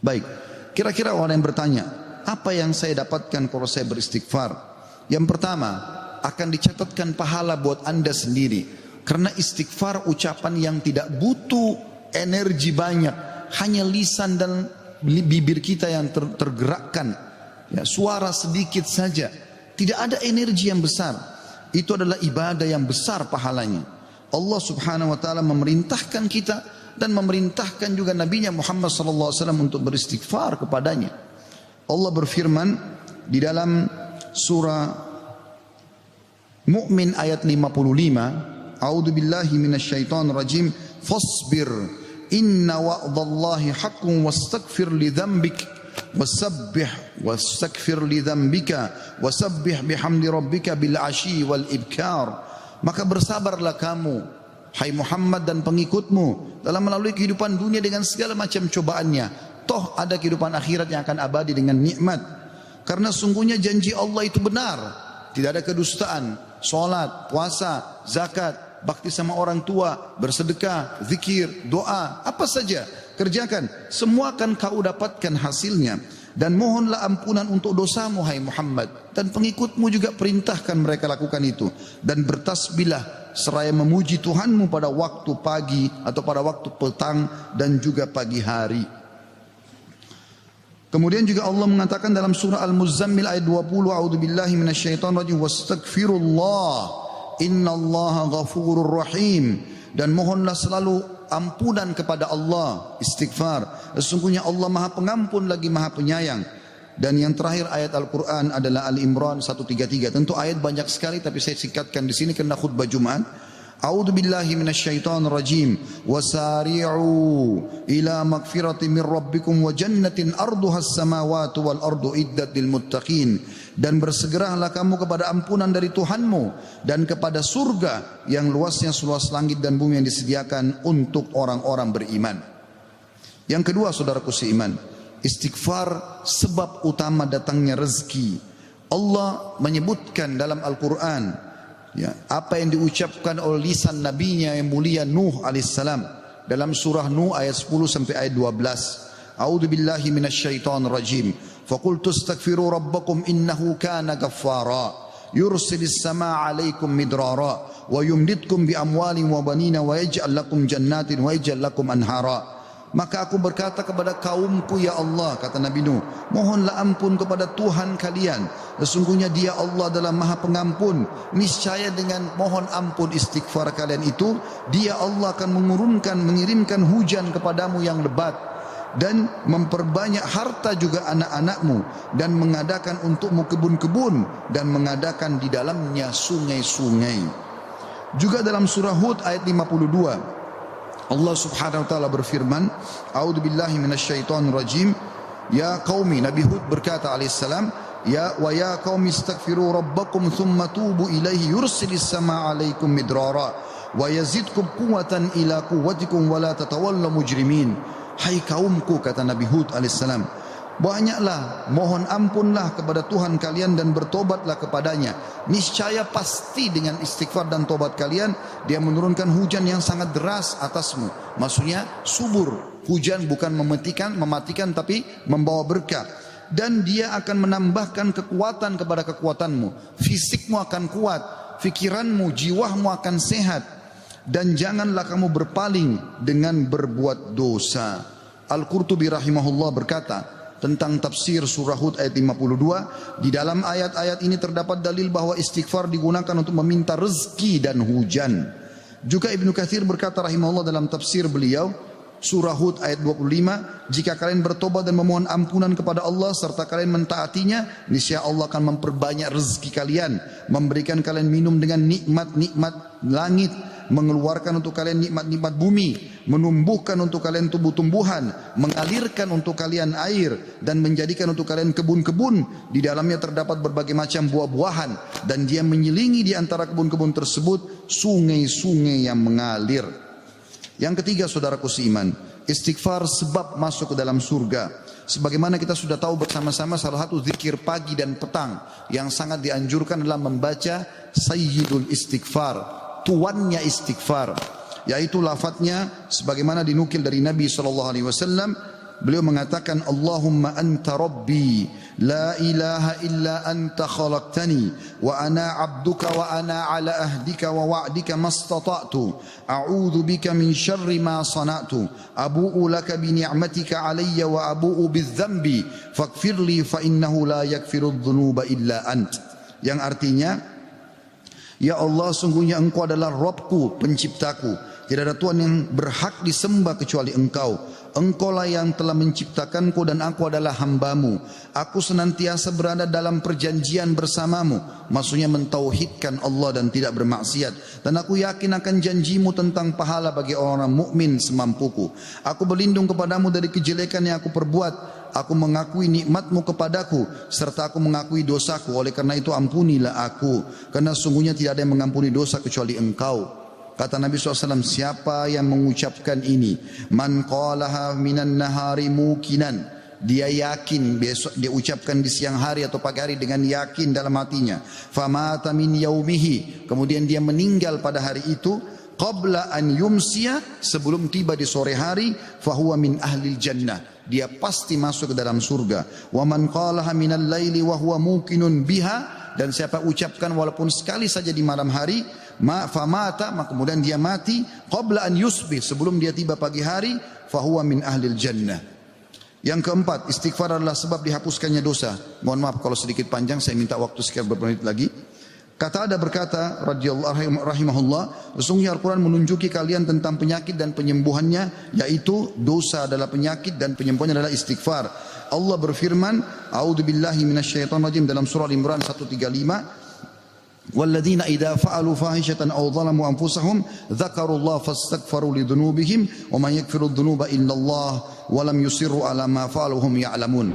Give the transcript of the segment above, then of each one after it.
Baik, kira-kira orang yang bertanya, apa yang saya dapatkan kalau saya beristighfar? Yang pertama, akan dicatatkan pahala buat Anda sendiri. Karena istighfar ucapan yang tidak butuh energi banyak, hanya lisan dan bibir kita yang tergerakkan, ya, suara sedikit saja, tidak ada energi yang besar. Itu adalah ibadah yang besar pahalanya. Allah subhanahu wa ta'ala memerintahkan kita dan memerintahkan juga Nabi Muhammad sallallahu alaihi wasallam untuk beristighfar kepadanya. Allah berfirman di dalam surah Mu'min ayat 55, A'udzu billahi minasyaitonir rajim, fasbir inna wa'dallahi haqqun wastaghfir li dzambik wastaghfir li dzambika wasabbih bihamdi rabbika bil ashi wal ibkar. Maka bersabarlah kamu, hai Muhammad dan pengikutmu, dalam melalui kehidupan dunia dengan segala macam cobaannya. Toh ada kehidupan akhirat yang akan abadi dengan nikmat. Karena sungguhnya janji Allah itu benar, tidak ada kedustaan. Salat, puasa, zakat, bakti sama orang tua, bersedekah, zikir, doa, apa saja kerjakan, semua akan kau dapatkan hasilnya. Dan mohonlah ampunan untuk dosamu, hai Muhammad, dan pengikutmu juga perintahkan mereka lakukan itu. Dan bertasbihlah seraya memuji Tuhanmu pada waktu pagi atau pada waktu petang dan juga pagi hari. Kemudian juga Allah mengatakan dalam surah Al-Muzammil ayat 20, A'udzubillahi minasyaitonir rajim, wastaghfirullah innallaha ghafurur rahim. Dan mohonlah selalu ampunan kepada Allah, istighfar. Sesungguhnya Allah Maha Pengampun lagi Maha Penyayang. Dan yang terakhir ayat Al-Quran adalah Al-Imran 133. Tentu ayat banyak sekali tapi saya singkatkan di sini karena khutbah Jumat. A'udzu billahi minasyaitonir rajim. Wasari'u ila magfiratin min rabbikum wa jannatin arduha as-samawati wal ardu iddat lil muttaqin. Dan bersegeralah kamu kepada ampunan dari Tuhanmu dan kepada surga yang luasnya seluas langit dan bumi yang disediakan untuk orang-orang beriman. Yang kedua, saudaraku seiman, istighfar sebab utama datangnya rezeki. Allah menyebutkan dalam Al-Quran, ya, apa yang diucapkan oleh lisan nabinya yang mulia Nuh alaihissalam dalam surah Nuh ayat 10 sampai ayat 12. A'udzu billahi minasyaitonir rajim. Faqultu astaghfiru rabbakum innahu kana ghaffara yursilis samaa 'alaikum midrara wa yumditkum bi amwalin wa banina wa yaj'al lakum jannatin wa yaj'al lakum anhara. Maka aku berkata kepada kaumku, ya Allah, kata Nabi Nuh, mohonlah ampun kepada Tuhan kalian. Sesungguhnya Dia Allah adalah Maha Pengampun. Niscaya dengan mohon ampun istighfar kalian itu, Dia Allah akan mengirimkan hujan kepadamu yang lebat dan memperbanyak harta juga anak-anakmu dan mengadakan untukmu kebun-kebun dan mengadakan di dalamnya sungai-sungai. Juga dalam surah Hud ayat 52 Allah subhanahu wa ta'ala berfirman, A'udzu billahi minasyaitonir rajim, ya qaumi, Nabi Hud berkata alaihissalam, ya qaumi astaghfiru rabbakum thumma tubu ilaihi yursilis samaa 'alaikum midrara wa yazidkum quwwatan ila quwwatikum wa la tatawallaw mujrimin. Hai kaumku, kata Nabi Hud alaihissalam, banyaklah mohon ampunlah kepada Tuhan kalian dan bertobatlah kepadanya. Niscaya pasti dengan istighfar dan tobat kalian Dia menurunkan hujan yang sangat deras atasmu. Maksudnya subur. Hujan bukan mematikan tapi membawa berkah. Dan Dia akan menambahkan kekuatan kepada kekuatanmu. Fisikmu akan kuat, fikiranmu, jiwamu akan sehat. Dan janganlah kamu berpaling dengan berbuat dosa. Al-Qurtubi rahimahullah berkata tentang tafsir surah Hud ayat 52, di dalam ayat-ayat ini terdapat dalil bahwa istighfar digunakan untuk meminta rezeki dan hujan. Juga Ibnu Katsir berkata rahimahullah dalam tafsir beliau surah Hud ayat 25, jika kalian bertobat dan memohon ampunan kepada Allah serta kalian mentaatinya, niscaya Allah akan memperbanyak rezeki kalian, memberikan kalian minum dengan nikmat-nikmat langit, mengeluarkan untuk kalian nikmat-nikmat bumi, menumbuhkan untuk kalian tumbuh-tumbuhan, mengalirkan untuk kalian air, dan menjadikan untuk kalian kebun-kebun. Di dalamnya terdapat berbagai macam buah-buahan, dan Dia menyelingi di antara kebun-kebun tersebut sungai-sungai yang mengalir. Yang ketiga, saudaraku seiman, istighfar sebab masuk ke dalam surga. Sebagaimana kita sudah tahu bersama-sama, salah satu zikir pagi dan petang yang sangat dianjurkan adalah membaca Sayyidul Istighfar, tuannya istighfar, yaitu lafadznya sebagaimana dinukil dari Nabi SAW, beliau mengatakan, Allahumma anta rabbi, la ilaha illa anta khalaqtani, wa ana abduka wa ana ala ahdika wa wa'dika mastata'tu, a'udhu bika min syarri ma sana'tu, abu'u laka bi ni'matika alayya wa abu'u bidzambi, faghfirli fa innahu la yakfiru dhunuba illa ant. Yang artinya, ya Allah, sungguhnya Engkau adalah Rabbku, penciptaku. Tidak ada Tuhan yang berhak disembah kecuali Engkau. Engkaulah yang telah menciptakanku dan aku adalah hambamu. Aku senantiasa berada dalam perjanjian bersamamu. Maksudnya mentauhidkan Allah dan tidak bermaksiat. Dan aku yakin akan janjimu tentang pahala bagi orang mukmin semampuku. Aku berlindung kepadamu dari kejelekan yang aku perbuat. Aku mengakui nikmatmu kepadaku, serta aku mengakui dosaku. Oleh karena itu ampunilah aku, karena sungguhnya tidak ada yang mengampuni dosa kecuali Engkau. Kata Nabi SAW, siapa yang mengucapkan ini, man qalaha minan nahari mukinan, dia yakin, besok dia ucapkan di siang hari atau pagi hari dengan yakin dalam hatinya, famata min yaumihi, kemudian dia meninggal pada hari itu, qabla an yumsiya, sebelum tiba di sore hari, fahuwa min ahli jannah, dia pasti masuk ke dalam surga. Wa man qalaha minal laili wa huwa muqinun biha, dan siapa ucapkan walaupun sekali saja di malam hari, famata, maka kemudian dia mati, qabla an yusbih, sebelum dia tiba pagi hari, fahuwa min ahli jannah. Yang keempat, istighfar adalah sebab dihapuskannya dosa. Mohon maaf kalau sedikit panjang, saya minta waktu sekitar beberapa menit lagi. Kata ada berkata, radhiyallahu rahimahullah, sesungguhnya Al-Quran menunjuki kalian tentang penyakit dan penyembuhannya, yaitu dosa adalah penyakit dan penyembuhannya adalah istighfar. Allah berfirman, a'udzubillahi minasyaitonir rajim, dalam surah Al-Imran 135, والذين إذا فعلوا فاحشة أو ظلموا أنفسهم ذكروا الله فاستغفروا لذنوبهم ومن يغفر الذنوب إلا الله ولم يصروا على ما فعلوا وهم يعلمون.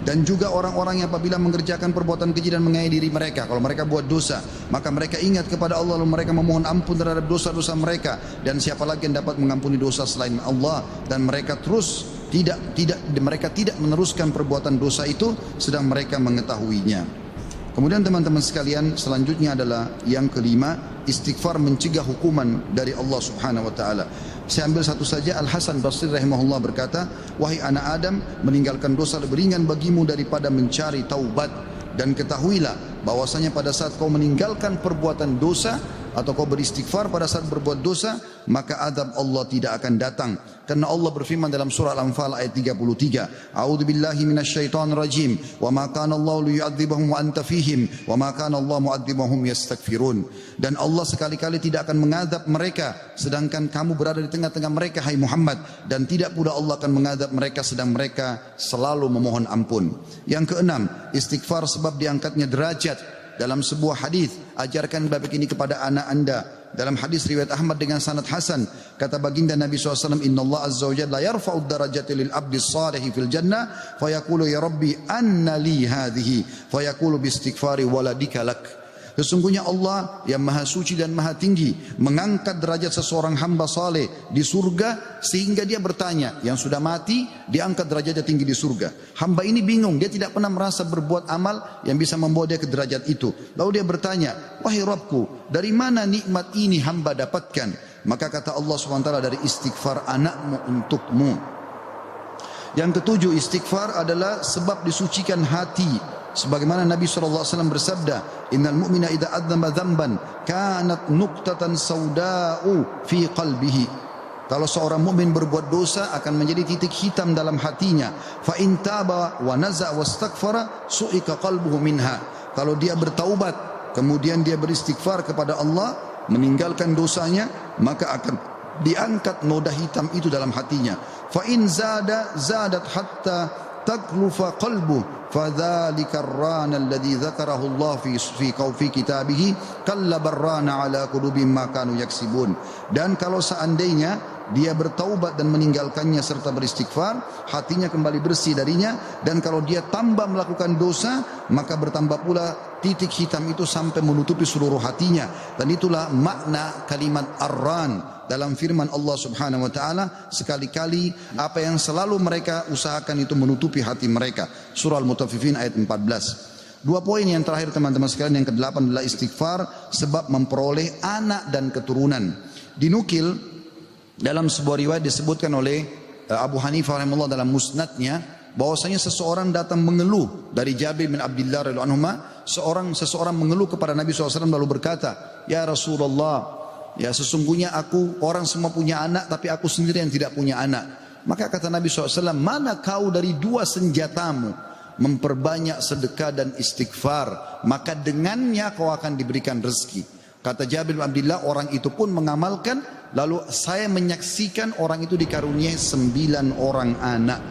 Dan juga orang-orang yang apabila mengerjakan perbuatan keji dan menganiaya diri mereka, kalau mereka buat dosa, maka mereka ingat kepada Allah lalu mereka memohon ampun terhadap dosa-dosa mereka, dan siapa lagi yang dapat mengampuni dosa selain Allah, dan mereka terus mereka tidak meneruskan perbuatan dosa itu sedang mereka mengetahuinya. Kemudian teman-teman sekalian, selanjutnya adalah yang kelima, istighfar mencegah hukuman dari Allah Subhanahu wa taala. Saya ambil satu saja. Al Hasan Basri rahimahullah berkata, wahai anak Adam, meninggalkan dosa lebih ringan bagimu daripada mencari taubat, dan ketahuilah bahwasanya pada saat kau meninggalkan perbuatan dosa atau kau beristighfar pada saat berbuat dosa, maka azab Allah tidak akan datang. Karena Allah berfirman dalam surah Al-Anfal ayat 33, a'udzubillahi minasyaitonir rajim, wa ma kana Allah liyu'adzibahum wa anta fihim, wa ma kana Allah mu'adzibahum yastaghfirun. Dan Allah sekali-kali tidak akan mengadab mereka sedangkan kamu berada di tengah-tengah mereka, hai Muhammad, dan tidak pula Allah akan mengadab mereka sedang mereka selalu memohon ampun. Yang keenam, istighfar sebab diangkatnya derajat. Dalam sebuah hadis, ajarkan bab ini kepada anak anda. Dalam hadis riwayat Ahmad dengan sanad hasan, kata baginda Nabi SAW, Inna Allah Azza wa Jalla yarfa'ud darajati lil abdi salihi fil jannah, fayaqulu ya Rabbi anna li hadhihi, fayaqulu bistighfari waladika lak. Sesungguhnya Allah yang maha suci dan maha tinggi mengangkat derajat seseorang hamba saleh di surga, sehingga dia bertanya, yang sudah mati diangkat derajatnya tinggi di surga. Hamba ini bingung, dia tidak pernah merasa berbuat amal yang bisa membawa dia ke derajat itu. Lalu dia bertanya, wahai Rabbku, dari mana nikmat ini hamba dapatkan? Maka kata Allah SWT, dari istighfar anakmu untukmu. Yang ketujuh, istighfar adalah sebab disucikan hati. Sebagaimana Nabi SAW bersabda, innal mu'mina idza adzamba dzamban kanat nuqtatan sauda'u fi qalbihi. Kalau seorang mukmin berbuat dosa akan menjadi titik hitam dalam hatinya. Fa in taba wa naza wastaghfara su'ika qalbuhu minha. Kalau dia bertaubat kemudian dia beristighfar kepada Allah, meninggalkan dosanya, maka akan diangkat noda hitam itu dalam hatinya. Fa in zadat hatta taglufa qalbuhu fadzalika ar-rana alladhi dzakarahu Allah fi kitabihi kalla barrana ala qulubihim ma kanu yaksibun. Dan kalau seandainya dia bertaubat dan meninggalkannya serta beristighfar, hatinya kembali bersih darinya, dan kalau dia tambah melakukan dosa, maka bertambah pula titik hitam itu sampai menutupi seluruh hatinya. Dan itulah makna kalimat ar-ran dalam firman Allah Subhanahu wa taala, sekali-kali apa yang selalu mereka usahakan itu menutupi hati mereka. Surah Al-Mutaffifin ayat 14. Dua poin yang terakhir teman-teman sekalian, yang kedelapan adalah istighfar sebab memperoleh anak dan keturunan. Dinukil dalam sebuah riwayat disebutkan oleh Abu Hanifah rahimahullah dalam musnadnya, bahwasanya seseorang datang mengeluh dari Jabir bin Abdullah radhiyallahu anhu, seseorang mengeluh kepada Nabi SAW lalu berkata, ya Rasulullah, ya sesungguhnya orang semua punya anak tapi aku sendiri yang tidak punya anak. Maka kata Nabi SAW, mana kau dari dua senjatamu, memperbanyak sedekah dan istighfar, maka dengannya kau akan diberikan rezeki. Kata Jabir bin Abdullah, orang itu pun mengamalkan, lalu saya menyaksikan orang itu dikaruniai 9 orang anak,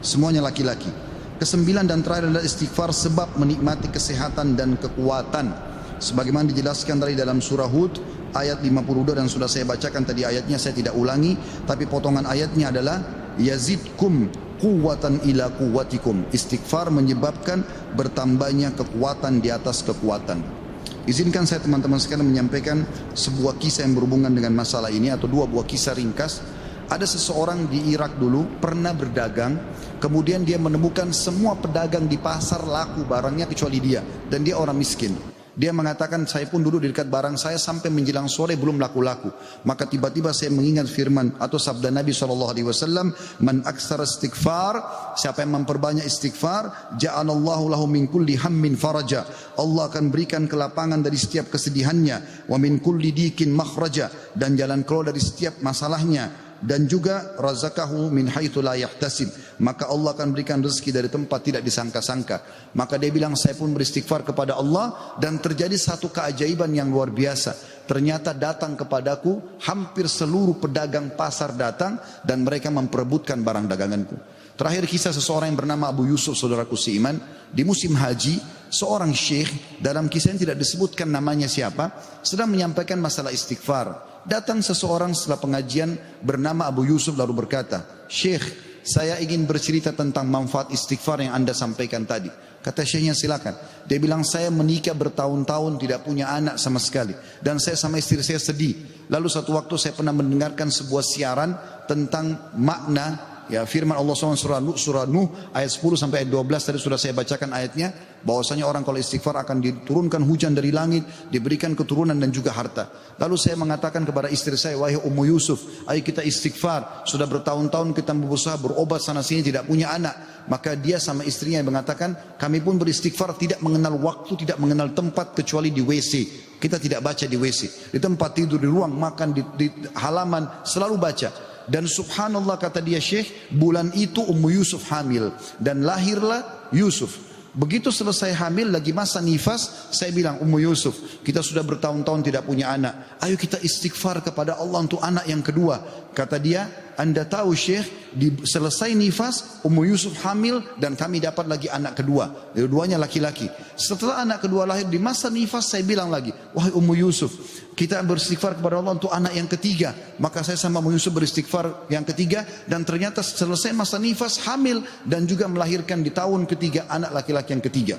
semuanya laki-laki. Kesembilan dan terakhir adalah istighfar sebab menikmati kesehatan dan kekuatan, sebagaimana dijelaskan dari dalam surah Hud ayat 52, dan sudah saya bacakan tadi ayatnya, saya tidak ulangi, tapi potongan ayatnya adalah yazidkum quwwatan ila quwwatikum. Istighfar menyebabkan bertambahnya kekuatan di atas kekuatan. Izinkan saya teman-teman sekalian menyampaikan sebuah kisah yang berhubungan dengan masalah ini, atau dua buah kisah ringkas. Ada seseorang di Irak dulu pernah berdagang, kemudian dia menemukan semua pedagang di pasar laku barangnya kecuali dia, dan dia orang miskin. Dia mengatakan, saya pun dulu di dekat barang saya sampai menjelang sore belum laku-laku. Maka tiba-tiba saya mengingat firman atau sabda Nabi SAW, man aksara istighfar, siapa yang memperbanyak istighfar, ja'alallahu lahu min kulli hammin faraja, Allah akan berikan kelapangan dari setiap kesedihannya, wa min kulli dikin makhraja, dan jalan keluar dari setiap masalahnya, dan juga razaqahu min haitsu la yahtasib, maka Allah akan berikan rezeki dari tempat tidak disangka-sangka. Maka dia bilang, saya pun beristighfar kepada Allah, dan terjadi satu keajaiban yang luar biasa. Ternyata datang kepadaku hampir seluruh pedagang pasar datang, dan mereka memperebutkan barang daganganku. Terakhir kisah seseorang yang bernama Abu Yusuf, saudaraku seiman, di musim haji, seorang syekh, dalam kisah yang tidak disebutkan namanya siapa, sedang menyampaikan masalah istighfar. Datang seseorang setelah pengajian bernama Abu Yusuf lalu berkata, Syekh, saya ingin bercerita tentang manfaat istighfar yang Anda sampaikan tadi. Kata syekhnya, silakan. Dia bilang, saya menikah bertahun-tahun tidak punya anak sama sekali, dan saya sama istri saya sedih. Lalu satu waktu saya pernah mendengarkan sebuah siaran tentang makna, ya, firman Allah SWT surah Nuh ayat 10 sampai ayat 12 tadi sudah saya bacakan ayatnya, bahwasanya orang kalau istighfar akan diturunkan hujan dari langit, diberikan keturunan dan juga harta. Lalu saya mengatakan kepada istri saya, wahai Ummu Yusuf, ayo kita istighfar, sudah bertahun-tahun kita berusaha berobat sana sini tidak punya anak. Maka dia sama istrinya mengatakan, kami pun beristighfar tidak mengenal waktu, tidak mengenal tempat kecuali di WC. Kita tidak baca di WC, di tempat tidur, di ruang makan, di halaman, selalu baca. Dan subhanallah, kata dia, Syekh, bulan itu Ummu Yusuf hamil dan lahirlah Yusuf. Begitu selesai hamil, lagi masa nifas, saya bilang, Ummu Yusuf, kita sudah bertahun-tahun tidak punya anak, ayo kita istighfar kepada Allah untuk anak yang kedua. Kata dia, Anda tahu Syekh, selesai nifas Ummu Yusuf hamil dan kami dapat lagi anak kedua, dua-duanya laki-laki. Setelah anak kedua lahir, di masa nifas saya bilang lagi, wahai Ummu Yusuf, kita beristighfar kepada Allah untuk anak yang ketiga. Maka saya sama Ummu Yusuf beristighfar yang ketiga, dan ternyata selesai masa nifas hamil dan juga melahirkan di tahun ketiga anak laki-laki yang ketiga.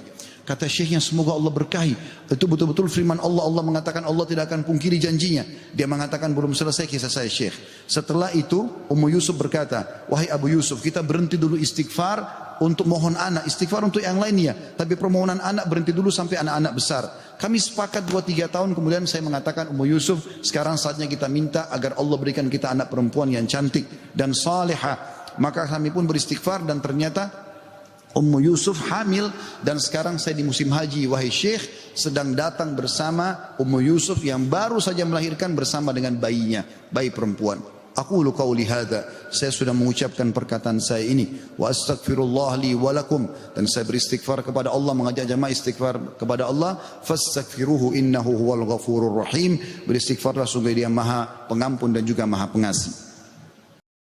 Kata syekhnya, semoga Allah berkahi. Itu betul-betul firman Allah. Allah mengatakan Allah tidak akan pungkiri janjinya. Dia mengatakan, belum selesai kisah saya Syekh. Setelah itu Ummu Yusuf berkata, wahai Abu Yusuf, kita berhenti dulu istighfar untuk mohon anak, istighfar untuk yang lainnya, tapi permohonan anak berhenti dulu sampai anak-anak besar. Kami sepakat 2-3 tahun kemudian saya mengatakan, Ummu Yusuf, sekarang saatnya kita minta agar Allah berikan kita anak perempuan yang cantik dan salihah. Maka kami pun beristighfar, dan ternyata Ummu Yusuf hamil, dan sekarang saya di musim haji, wahai Syekh, sedang datang bersama Ummu Yusuf yang baru saja melahirkan bersama dengan bayinya, bayi perempuan. Aqulu qauli hadza, saya sudah mengucapkan perkataan saya ini, wa astaghfirullah li wa lakum, dan saya beristighfar kepada Allah, mengajak jamaah istighfar kepada Allah, fastaghfiruhu innahu huwal ghafurur rahim, beristighfarlah sungguh dia Maha Pengampun dan juga Maha Pengasih.